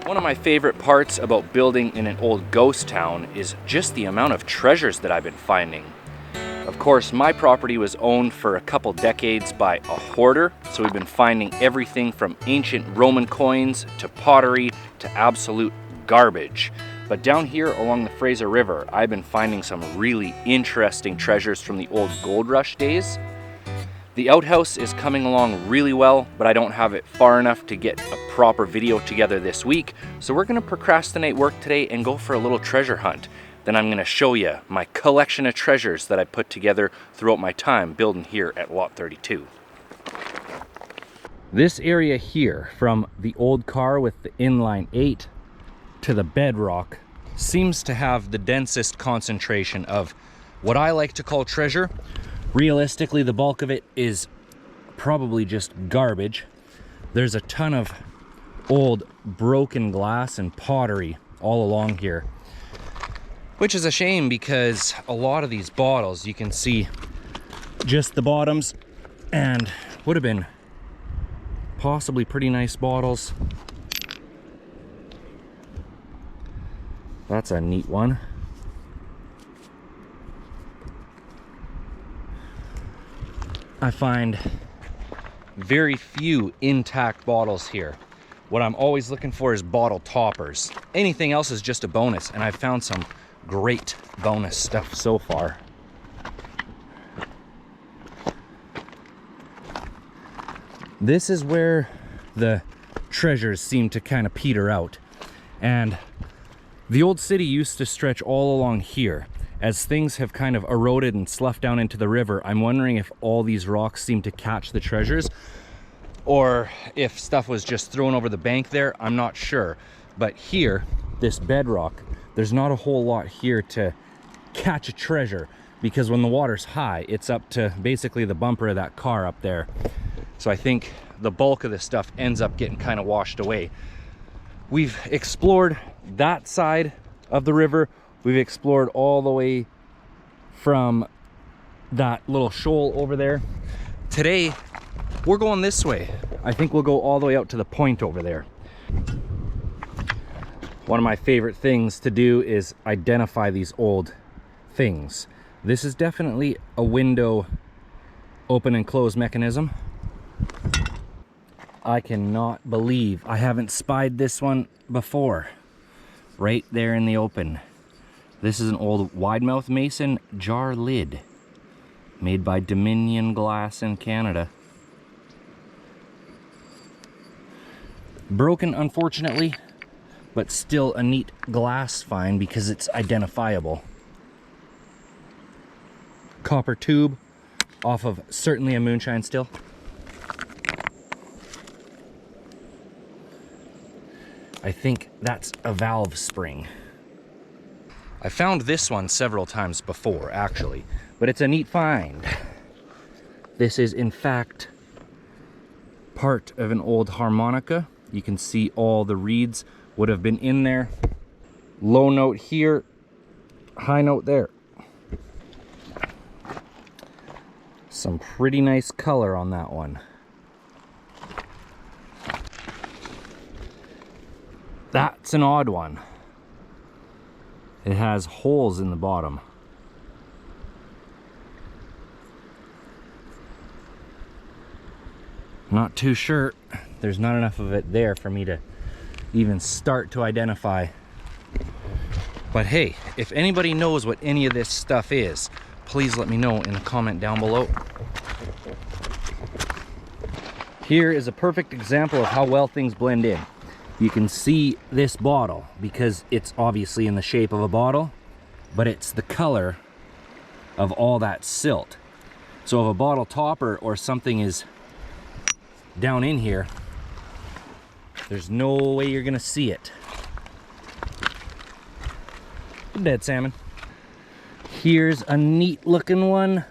One of my favorite parts about building in an old ghost town is just the amount of treasures that I've been finding. Of course, my property was owned for a couple decades by a hoarder, so we've been finding everything from ancient Roman coins to pottery to absolute garbage. But down here along the Fraser River, I've been finding some really interesting treasures from the old gold rush days. The outhouse is coming along really well, but I don't have it far enough to get a proper video together this week, so we're gonna procrastinate work today and go for a little treasure hunt. Then I'm gonna show you my collection of treasures that I put together throughout my time building here at Lot 32. This area here, from the old car with the inline 8 to the bedrock, seems to have the densest concentration of what I like to call treasure. Realistically, the bulk of it is probably just garbage. There's a ton of old broken glass and pottery all along here, which is a shame because a lot of these bottles, you can see just the bottoms, and would have been possibly pretty nice bottles. That's a neat one. I find very few intact bottles here. What I'm always looking for is bottle toppers. Anything else is just a bonus, and I've found some great bonus stuff so far. This is where the treasures seem to kind of peter out, and the old city used to stretch all along here. As things have kind of eroded and sloughed down into the river, I'm wondering if all these rocks seem to catch the treasures, or if stuff was just thrown over the bank there. I'm not sure. But here, this bedrock, there's not a whole lot here to catch a treasure, because when the water's high, it's up to basically the bumper of that car up there. So I think the bulk of this stuff ends up getting kind of washed away. We've explored that side of the river. We've explored all the way from that little shoal over there. Today, we're going this way. I think we'll go all the way out to the point over there. One of my favorite things to do is identify these old things. This is definitely a window open and close mechanism. I cannot believe I haven't spied this one before. Right there in the open. This is an old wide-mouth mason jar lid made by Dominion Glass in Canada. Broken, unfortunately, but still a neat glass find because it's identifiable. Copper tube off of certainly a moonshine still. I think that's a valve spring. I found this one several times before, actually, but it's a neat find. This is, in fact, part of an old harmonica. You can see all the reeds would have been in there. Low note here, high note there. Some pretty nice color on that one. That's an odd one. It has holes in the bottom. Not too sure. There's not enough of it there for me to even start to identify. But hey, if anybody knows what any of this stuff is, please let me know in the comment down below. Here is a perfect example of how well things blend in. You can see this bottle because it's obviously in the shape of a bottle, but it's the color of all that silt. So if a bottle topper or something is down in here, there's no way you're gonna see it. Dead salmon. Here's a neat looking one.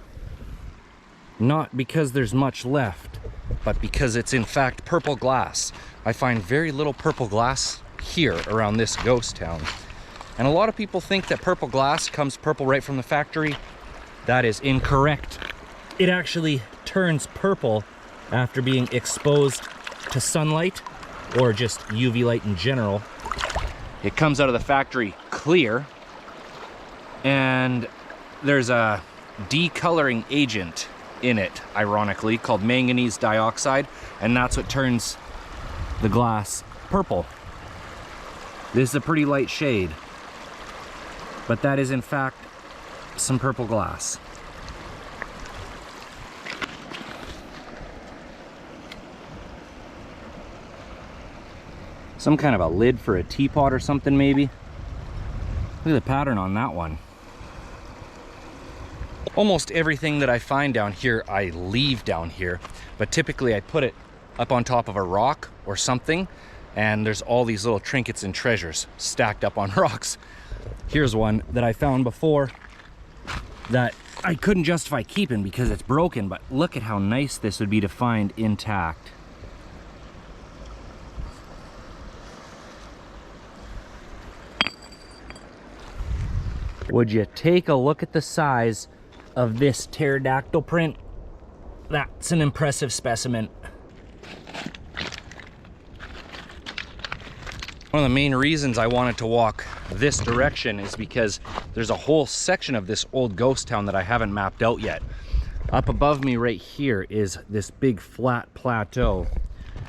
Not because there's much left, but because it's in fact purple glass. I find very little purple glass here around this ghost town. And a lot of people think that purple glass comes purple right from the factory. That is incorrect. It actually turns purple after being exposed to sunlight or just UV light in general. It comes out of the factory clear, and there's a decoloring agent in it, ironically, called manganese dioxide, and that's what turns the glass purple. This is a pretty light shade, but that is in fact some purple glass. Some kind of a lid for a teapot or something, maybe. Look at the pattern on that one. Almost everything that I find down here, I leave down here, but typically I put it up on top of a rock or something, and there's all these little trinkets and treasures stacked up on rocks. Here's one that I found before that I couldn't justify keeping because it's broken, but look at how nice this would be to find intact. Would you take a look at the size of this pterodactyl print? That's an impressive specimen. One of the main reasons I wanted to walk this direction is because there's a whole section of this old ghost town that I haven't mapped out yet. Up above me right here is this big flat plateau.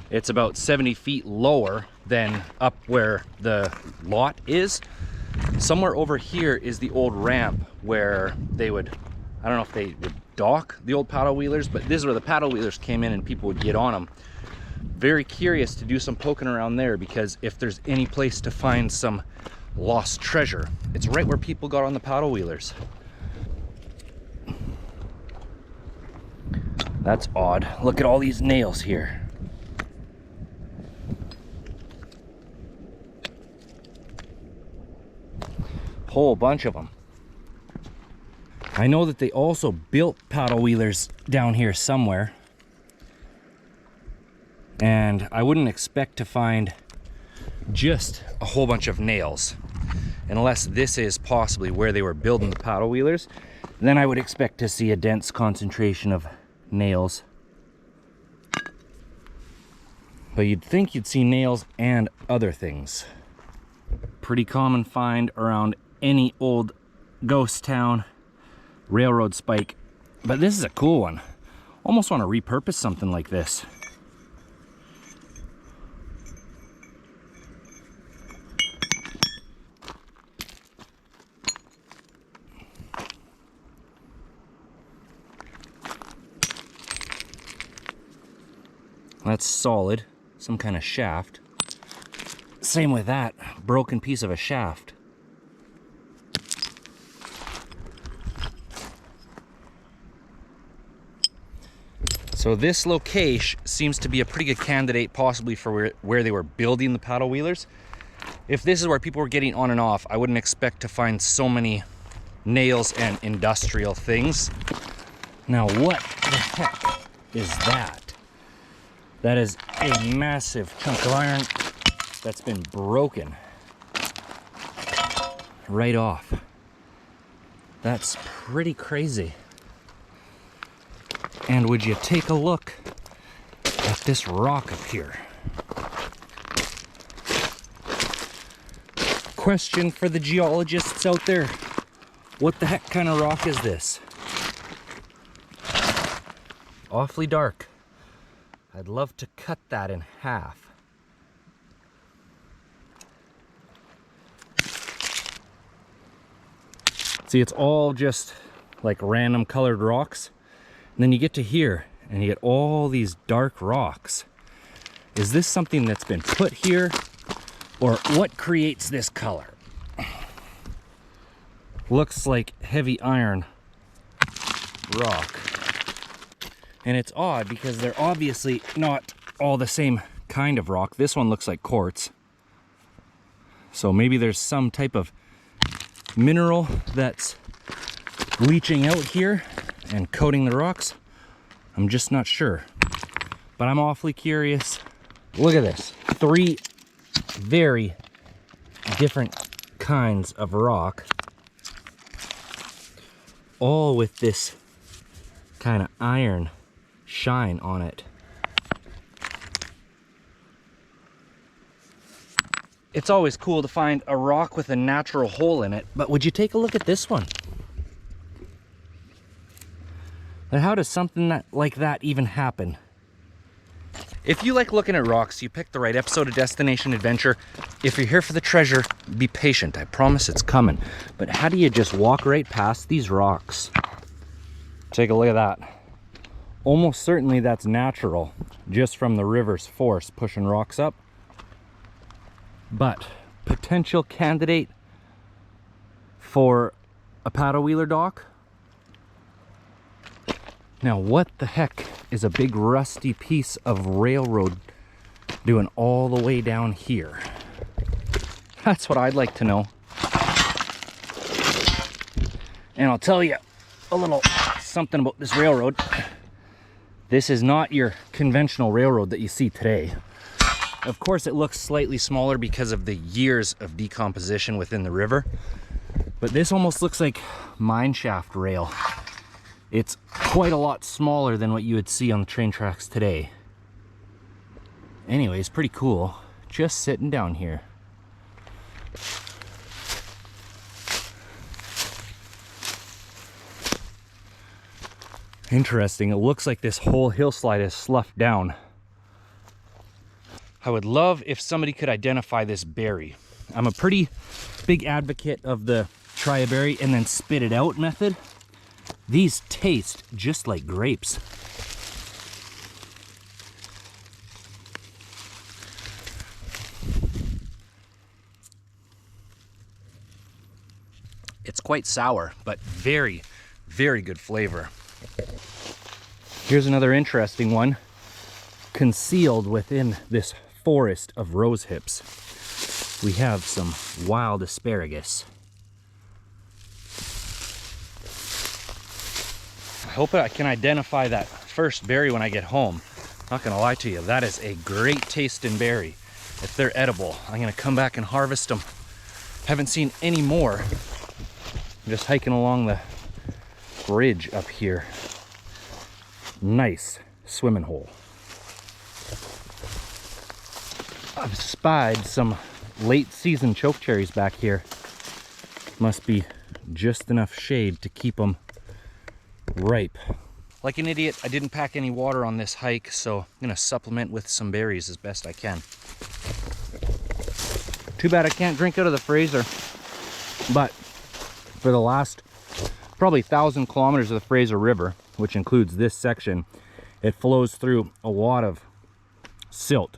It's about 70 feet lower than up where the lot is. Somewhere over here is the old ramp where they would, I don't know if they would dock the old paddle wheelers, but this is where the paddle wheelers came in and people would get on them. Very curious to do some poking around there, because if there's any place to find some lost treasure, it's right where people got on the paddle wheelers. That's odd. Look at all these nails here. Whole bunch of them. I know that they also built paddle wheelers down here somewhere, and I wouldn't expect to find just a whole bunch of nails unless this is possibly where they were building the paddle wheelers. Then I would expect to see a dense concentration of nails, but you'd think you'd see nails and other things. Pretty common find around any old ghost town. Railroad spike, but this is a cool one. Almost want to repurpose something like this. That's solid, some kind of shaft. Same with that, broken piece of a shaft. So this location seems to be a pretty good candidate possibly for where they were building the paddle wheelers. If this is where people were getting on and off, I wouldn't expect to find so many nails and industrial things. Now what the heck is that? That is a massive chunk of iron that's been broken right off. That's pretty crazy. And would you take a look at this rock up here? Question for the geologists out there. What the heck kind of rock is this? Awfully dark. I'd love to cut that in half. See, it's all just like random colored rocks. And then you get to here and you get all these dark rocks. Is this something that's been put here, or what creates this color? Looks like heavy iron rock. And it's odd because they're obviously not all the same kind of rock. This one looks like quartz. So maybe there's some type of mineral that's leaching out here and coating the rocks. I'm just not sure, but I'm awfully curious. Look at this, 3 very different kinds of rock, all with this kind of iron shine on it. it's always cool to find a rock with a natural hole in it, but would you take a look at this one? And how does something like that even happen? If you like looking at rocks, you picked the right episode of Destination Adventure. If you're here for the treasure, be patient. I promise it's coming. But how do you just walk right past these rocks? Take a look at that. Almost certainly that's natural, just from the river's force pushing rocks up. But potential candidate for a paddle wheeler dock. Now, what the heck is a big rusty piece of railroad doing all the way down here? That's what I'd like to know. And I'll tell you a little something about this railroad. This is not your conventional railroad that you see today. Of course, it looks slightly smaller because of the years of decomposition within the river. But this almost looks like mine shaft rail. It's quite a lot smaller than what you would see on the train tracks today. Anyways, pretty cool. Just sitting down here. Interesting. It looks like this whole hillside is sloughed down. I would love if somebody could identify this berry. I'm a pretty big advocate of the try a berry and then spit it out method. These taste just like grapes. It's quite sour, but very, very good flavor. Here's another interesting one, concealed within this forest of rose hips. We have some wild asparagus. I hope I can identify that first berry when I get home. Not gonna lie to you, that is a great tasting berry. If they're edible, I'm gonna come back and harvest them. Haven't seen any more. I'm just hiking along the bridge up here. Nice swimming hole. I've spied some late season chokecherries back here. Must be just enough shade to keep them ripe. Like an idiot, I didn't pack any water on this hike, so I'm gonna supplement with some berries as best I can. Too bad I can't drink out of the Fraser, but for the last probably 1,000 kilometers of the Fraser River, which includes this section, it flows through a lot of silt,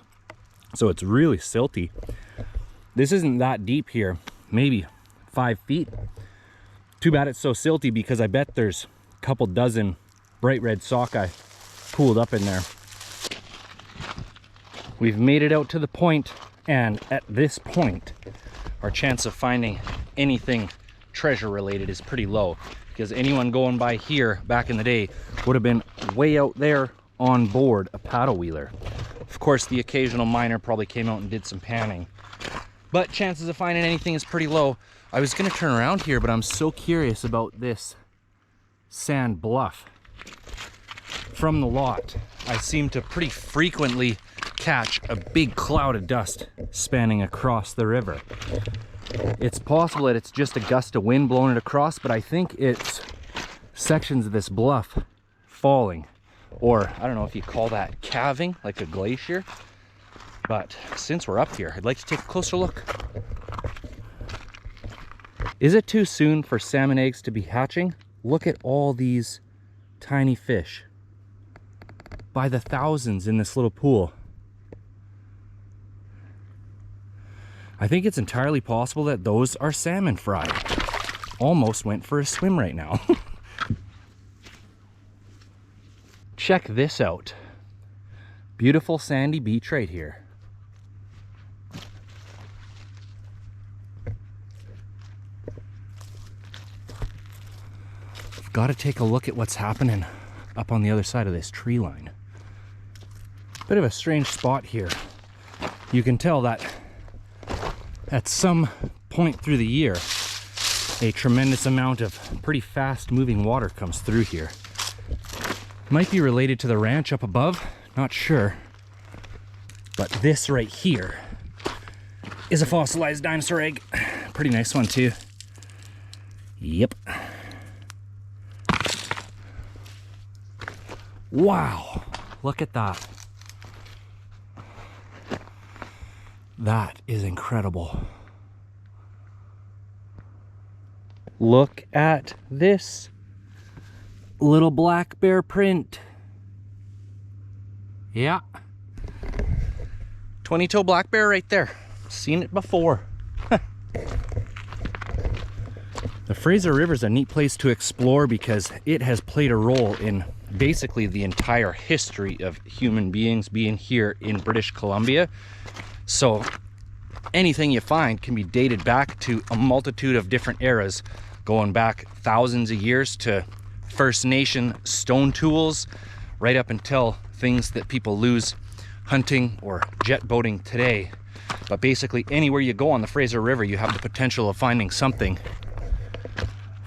so it's really silty. This isn't that deep here, maybe 5 feet. Too bad it's so silty because I bet there's couple dozen bright red sockeye pooled up in there. We've made it out to the point, and at this point our chance of finding anything treasure related is pretty low, because anyone going by here back in the day would have been way out there on board a paddle wheeler. Of course, the occasional miner probably came out and did some panning, but chances of finding anything is pretty low. I was gonna turn around here, but I'm so curious about this sand bluff. From the lot, I seem to pretty frequently catch a big cloud of dust spanning across the river. It's possible that it's just a gust of wind blowing it across, but I think it's sections of this bluff falling, or I don't know if you call that calving, like a glacier. But since we're up here, I'd like to take a closer look. Is it too soon for salmon eggs to be hatching? Look at all these tiny fish by the thousands in this little pool. I think it's entirely possible that those are salmon fry. Almost went for a swim right now. Check this out. Beautiful sandy beach right here. Got to take a look at what's happening up on the other side of this tree line. Bit of a strange spot here. You can tell that at some point through the year, a tremendous amount of pretty fast moving water comes through here. Might be related to the ranch up above, not sure. But this right here is a fossilized dinosaur egg. Pretty nice one too. Yep. Wow, look at that. That is incredible. Look at this little black bear print. Yeah. 20-toe black bear right there. Seen it before. The Fraser River is a neat place to explore because it has played a role in basically the entire history of human beings being here in British Columbia. So anything you find can be dated back to a multitude of different eras, going back thousands of years to First Nation stone tools, right up until things that people lose hunting or jet boating today. But basically anywhere you go on the Fraser River, you have the potential of finding something.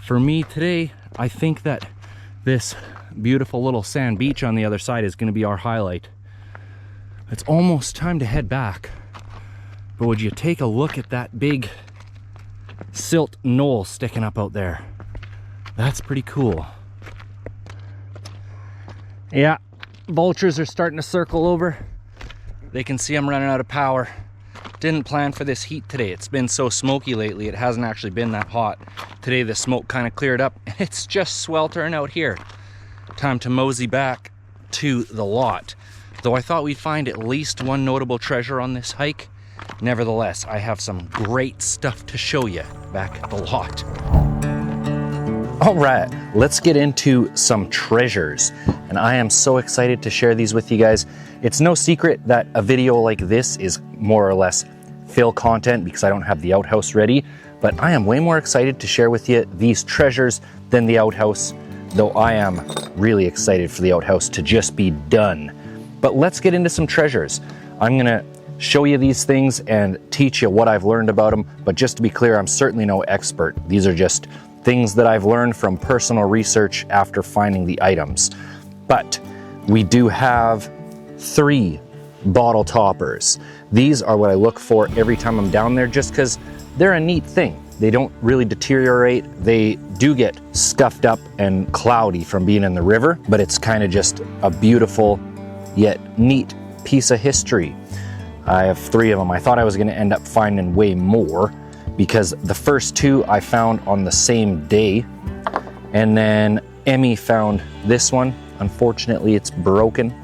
For me today, I think that this beautiful little sand beach on the other side is going to be our highlight. It's almost time to head back. But would you take a look at that big silt knoll sticking up out there? That's pretty cool. Yeah, vultures are starting to circle over. They can see I'm running out of power. Didn't plan for this heat today. It's been so smoky lately, it hasn't actually been that hot. Today the smoke kind of cleared up and it's just sweltering out here. Time to mosey back to the lot. Though I thought we'd find at least one notable treasure on this hike, nevertheless, I have some great stuff to show you back at the lot. All right, let's get into some treasures. And I am so excited to share these with you guys. It's no secret that a video like this is more or less fill content because I don't have the outhouse ready, but I am way more excited to share with you these treasures than the outhouse, though I am really excited for the outhouse to just be done. But let's get into some treasures. I'm gonna show you these things and teach you what I've learned about them, but just to be clear, I'm certainly no expert. These are just things that I've learned from personal research after finding the items. But we do have 3 bottle toppers. These are what I look for every time I'm down there just because they're a neat thing. They don't really deteriorate. They do get scuffed up and cloudy from being in the river, but it's kind of just a beautiful yet neat piece of history. I have 3 of them. I thought I was going to end up finding way more because the first 2 I found on the same day, and then Emmy found this one. Unfortunately, it's broken,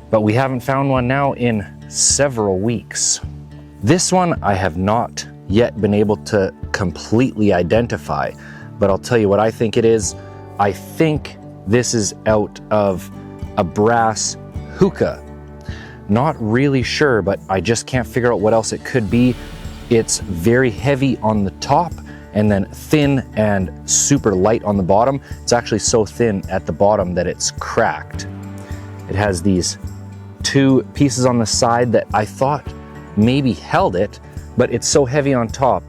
but we haven't found one now in several weeks. This one I have not yet been able to completely identify, but I'll tell you what I think it is. I think this is out of a brass hookah. Not really sure, but I just can't figure out what else it could be. It's very heavy on the top and then thin and super light on the bottom. It's actually so thin at the bottom that it's cracked. It has these 2 pieces on the side that I thought maybe held it, but it's so heavy on top,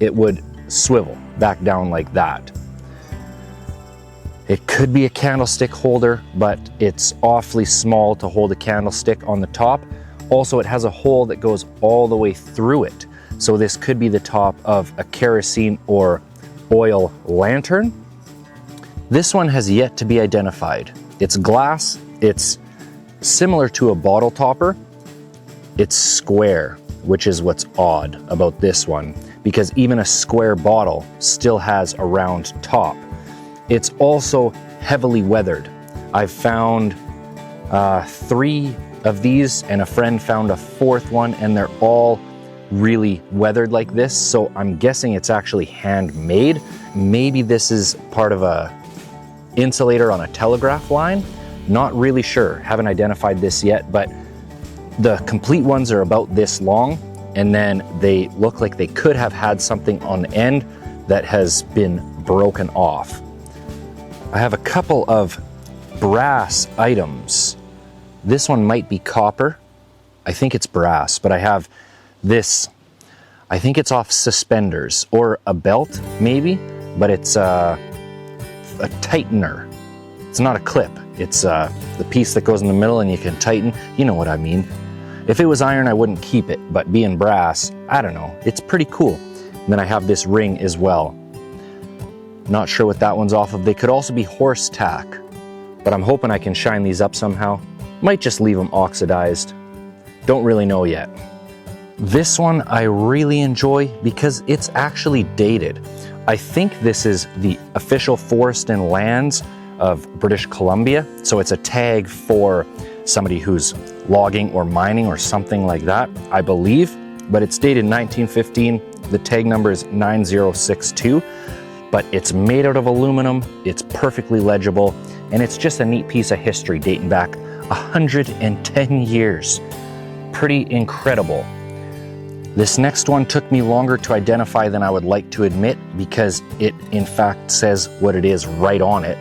it would swivel back down like that. It could be a candlestick holder, but it's awfully small to hold a candlestick on the top. Also, it has a hole that goes all the way through it. So this could be the top of a kerosene or oil lantern. This one has yet to be identified. It's glass, it's similar to a bottle topper. It's square, which is what's odd about this one, because even a square bottle still has a round top. It's also heavily weathered. I've found 3 of these, and a friend found a 4th one, and they're all really weathered like this, so I'm guessing it's actually handmade. Maybe this is part of a insulator on a telegraph line. Not really sure, haven't identified this yet, but the complete ones are about this long, and then they look like they could have had something on the end that has been broken off. I have a couple of brass items. This one might be copper. I think it's brass, but I have this, I think it's off suspenders or a belt maybe, but it's a tightener. It's not a clip. It's the piece that goes in the middle and you can tighten. You know what I mean. If it was iron, I wouldn't keep it, but being brass, I don't know, it's pretty cool. And then I have this ring as well. Not sure what that one's off of. They could also be horse tack, but I'm hoping I can shine these up somehow. Might just leave them oxidized. Don't really know yet. This one I really enjoy because it's actually dated. I think this is the official forest and lands of British Columbia. So it's a tag for somebody who's logging or mining or something like that, I believe. But it's dated 1915. The tag number is 9062. But it's made out of aluminum, it's perfectly legible, and it's just a neat piece of history dating back 110 years. Pretty incredible. This next one took me longer to identify than I would like to admit because it in fact says what it is right on it.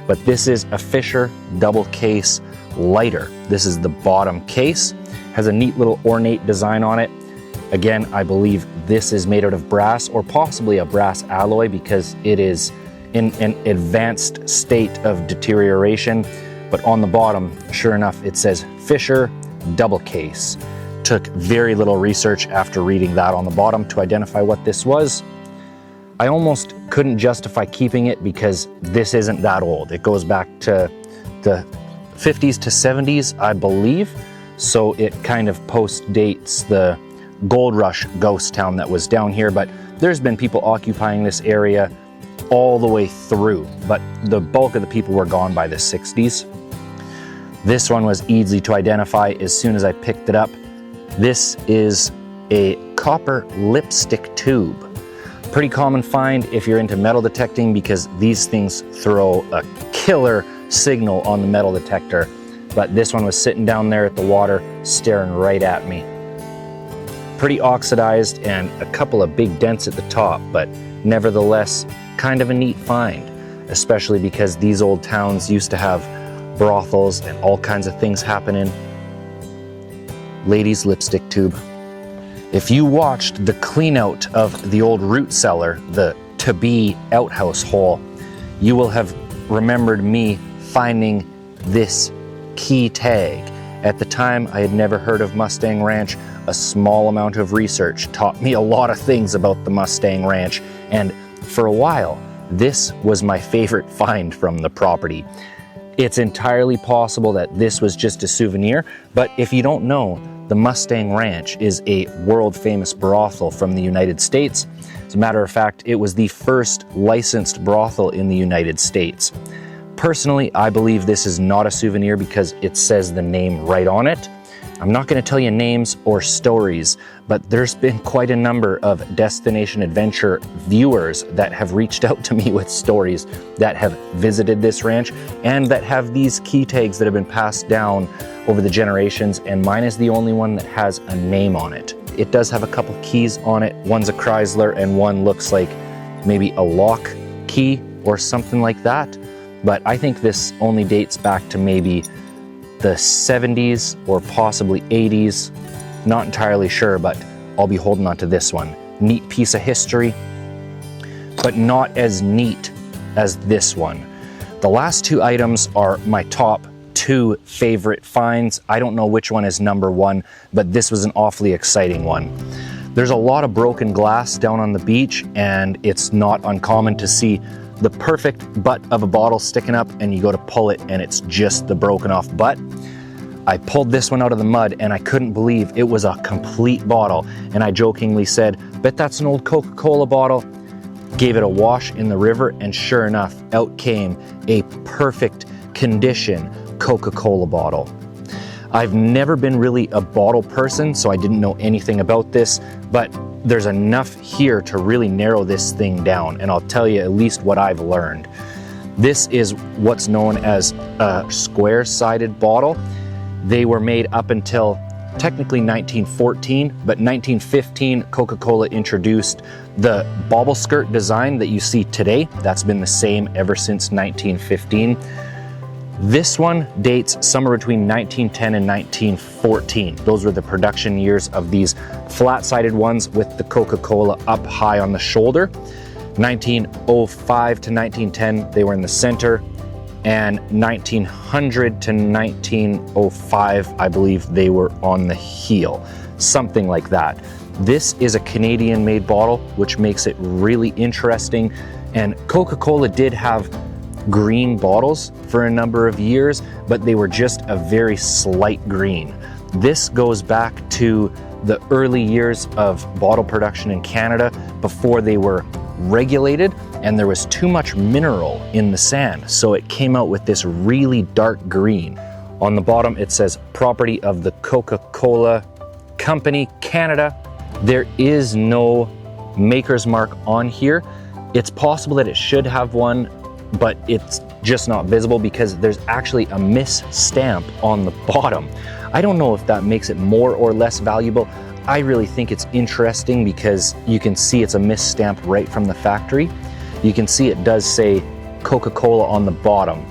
But this is a Fisher double case lighter. This is the bottom case, has a neat little ornate design on it. Again, I believe this is made out of brass or possibly a brass alloy because it is in an advanced state of deterioration. But on the bottom, sure enough, it says Fisher double case. Took very little research after reading that on the bottom to identify what this was. I almost couldn't justify keeping it because this isn't that old. It goes back to the 50s to 70s, I believe. So it kind of post-dates the gold rush ghost town that was down here, but there's been people occupying this area all the way through, but the bulk of the people were gone by the 60s. This one was easy to identify as soon as I picked it up. This is a copper lipstick tube. Pretty common find if you're into metal detecting because these things throw a killer signal on the metal detector, but this one was sitting down there at the water staring right at me. Pretty oxidized and a couple of big dents at the top, but nevertheless, kind of a neat find, especially because these old towns used to have brothels and all kinds of things happening. Ladies' lipstick tube. If you watched the clean out of the old root cellar, the to-be outhouse hole, you will have remembered me finding this key tag. At the time, I had never heard of Mustang Ranch. A small amount of research taught me a lot of things about the Mustang Ranch, and for a while, this was my favorite find from the property. It's entirely possible that this was just a souvenir, but if you don't know, the Mustang Ranch is a world-famous brothel from the United States. As a matter of fact, it was the first licensed brothel in the United States. Personally, I believe this is not a souvenir because it says the name right on it. I'm not going to tell you names or stories, but there's been quite a number of Destination Adventure viewers that have reached out to me with stories that have visited this ranch and that have these key tags that have been passed down over the generations, and mine is the only one that has a name on it. It does have a couple keys on it. One's a Chrysler and one looks like maybe a lock key or something like that. But I think this only dates back to maybe the 70s or possibly 80s. Not entirely sure, but I'll be holding on to this one. Neat piece of history, but not as neat as this one. The last two items are my top two favorite finds. I don't know which one is number one, but this was an awfully exciting one. There's a lot of broken glass down on the beach, and it's not uncommon to see the perfect butt of a bottle sticking up and you go to pull it and it's just the broken off butt. I pulled this one out of the mud and I couldn't believe it was a complete bottle, and I jokingly said, bet that's an old Coca-Cola bottle. Gave it a wash in the river and sure enough, out came a perfect condition Coca-Cola bottle. I've never been really a bottle person, so I didn't know anything about this, but there's enough here to really narrow this thing down, and I'll tell you at least what I've learned. This is what's known as a square-sided bottle. They were made up until technically 1914, but 1915 Coca-Cola introduced the bobble skirt design that you see today. That's been the same ever since 1915. This one dates somewhere between 1910 and 1914. Those were the production years of these flat-sided ones with the Coca-Cola up high on the shoulder. 1905 to 1910, they were in the center. and 1900 to 1905, I believe they were on the heel, something like that. This is a Canadian-made bottle, which makes it really interesting. And Coca-Cola did have green bottles for a number of years, but they were just a very slight green. This goes back to the early years of bottle production in Canada before they were regulated, and there was too much mineral in the sand, so it came out with this really dark green. On the bottom it says property of the Coca-Cola Company, Canada. There is no maker's mark on here. It's possible that it should have one, but it's just not visible because there's actually a miss stamp on the bottom. I don't know if that makes it more or less valuable. I really think it's interesting because you can see it's a miss stamp right from the factory. You can see it does say Coca-Cola on the bottom,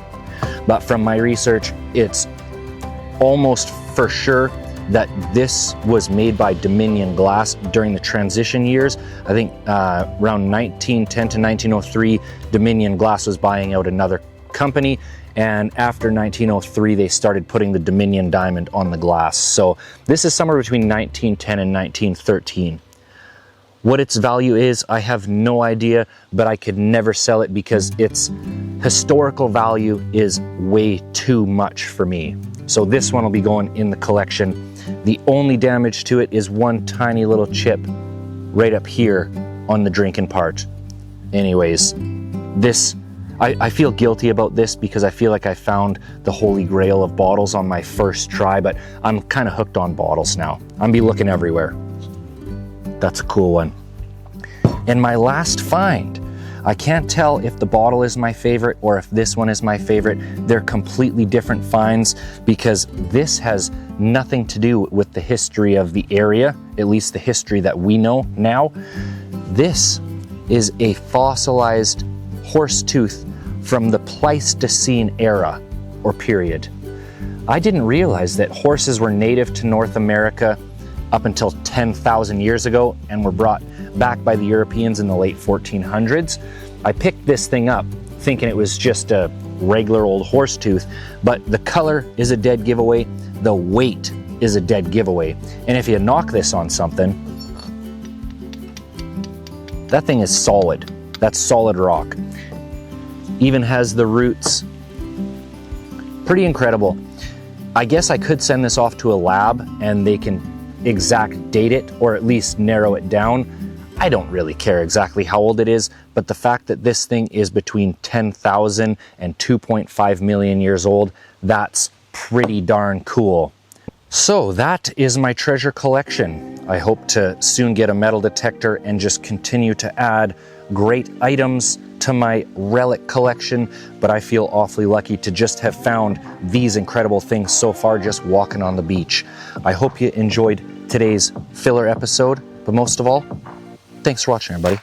but from my research, it's almost for sure that this was made by Dominion Glass during the transition years. I think around 1910 to 1903, Dominion Glass was buying out another company, and after 1903 they started putting the Dominion diamond on the glass. So this is somewhere between 1910 and 1913. What its value is, I have no idea, but I could never sell it because its historical value is way too much for me. So this one will be going in the collection. The only damage to it is one tiny little chip right up here on the drinking part. Anyways, this, I feel guilty about this because I feel like I found the holy grail of bottles on my first try, but I'm kind of hooked on bottles now. I'm be looking everywhere. That's a cool one. And my last find, I can't tell if the bottle is my favorite or if this one is my favorite. They're completely different finds because this has nothing to do with the history of the area, at least the history that we know now. This is a fossilized horse tooth from the Pleistocene era or period. I didn't realize that horses were native to North America up until 10,000 years ago and were brought back by the Europeans in the late 1400s. I picked this thing up thinking it was just a regular old horse tooth, but the color is a dead giveaway, the weight is a dead giveaway. And if you knock this on something, that thing is solid. That's solid rock. Even has the roots. Pretty incredible. I guess I could send this off to a lab and they can exact date it or at least narrow it down. I don't really care exactly how old it is, but the fact that this thing is between 10,000 and 2.5 million years old, that's pretty darn cool. So that is my treasure collection. I hope to soon get a metal detector and just continue to add great items to my relic collection, but I feel awfully lucky to just have found these incredible things so far just walking on the beach. I hope you enjoyed today's filler episode, but most of all, thanks for watching, everybody.